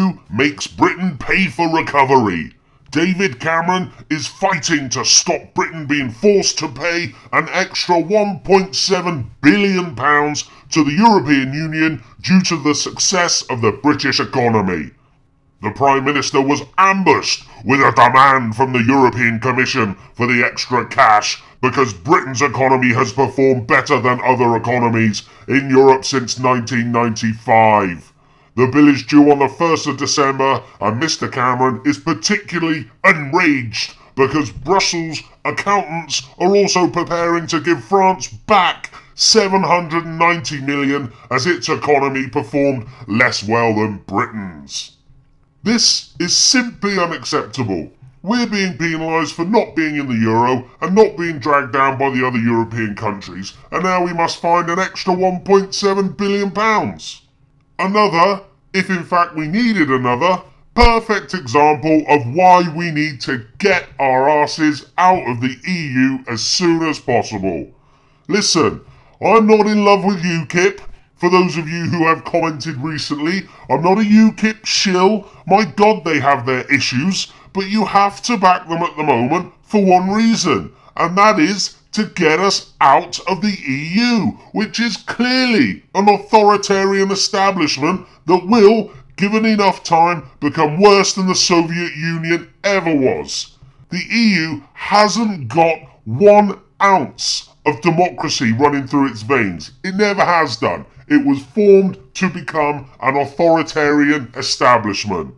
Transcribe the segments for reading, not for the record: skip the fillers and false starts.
EU makes Britain pay for recovery. David Cameron is fighting to stop Britain being forced to pay an extra £1.7 billion to the European Union due to the success of the British economy. The Prime Minister was ambushed with a demand from the European Commission for the extra cash because Britain's economy has performed better than other economies in Europe since 1995. The bill is due on the 1st of December and Mr Cameron is particularly enraged because Brussels accountants are also preparing to give France back 790 million as its economy performed less well than Britain's. This is simply unacceptable. We're being penalised for not being in the euro and not being dragged down by the other European countries, and now we must find an extra £1.7 billion. Another, if in fact we needed another, perfect example of why we need to get our asses out of the EU as soon as possible. Listen, I'm not in love with UKIP. For those of you who have commented recently, I'm not a UKIP shill. My God, they have their issues, but you have to back them at the moment for one reason, and that is to get us out of the EU, which is clearly an authoritarian establishment that will, given enough time, become worse than the Soviet Union ever was. The EU hasn't got 1 ounce of democracy running through its veins. It never has done. It was formed to become an authoritarian establishment.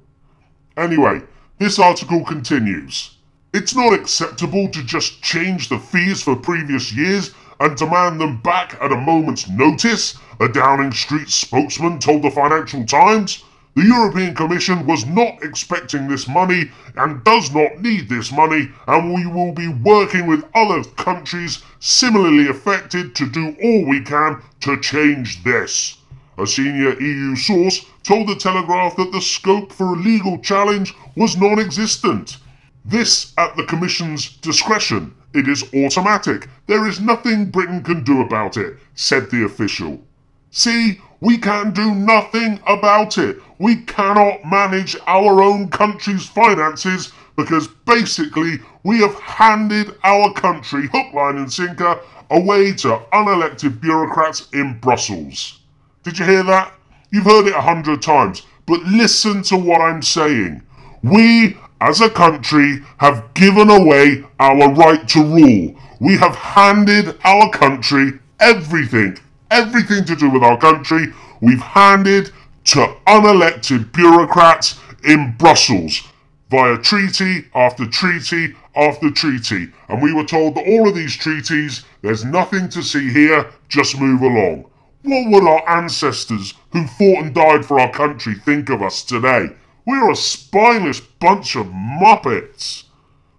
Anyway, this article continues. It's not acceptable to just change the fees for previous years and demand them back at a moment's notice, a Downing Street spokesman told the Financial Times. The European Commission was not expecting this money and does not need this money, and we will be working with other countries similarly affected to do all we can to change this. A senior EU source told the Telegraph that the scope for a legal challenge was non-existent. This at the Commission's discretion. It is automatic. There is nothing Britain can do about it, said the official. See, we can do nothing about it. We cannot manage our own country's finances because basically we have handed our country, hook, line and sinker, away to unelected bureaucrats in Brussels. Did you hear that? You've heard it 100 times, but listen to what I'm saying. We, as a country, have given away our right to rule. We have handed our country everything to do with our country, we've handed to unelected bureaucrats in Brussels via treaty after treaty after treaty. And we were told that all of these treaties, there's nothing to see here, just move along. What would our ancestors who fought and died for our country think of us today? We're a spineless bunch of muppets.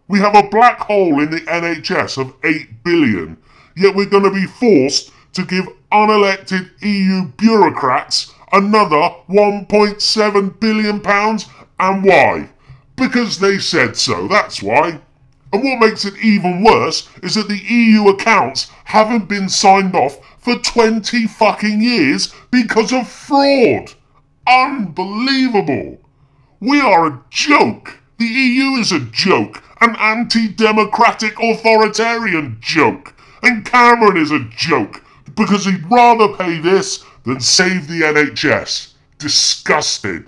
We have a black hole in the NHS of 8 billion, yet we're going to be forced to give unelected EU bureaucrats another £1.7 billion. And why? Because they said so, that's why. And what makes it even worse is that the EU accounts haven't been signed off for 20 fucking years because of fraud. Unbelievable. We are a joke. The EU is a joke. An anti-democratic authoritarian joke. And Cameron is a joke because he'd rather pay this than save the NHS. Disgusted.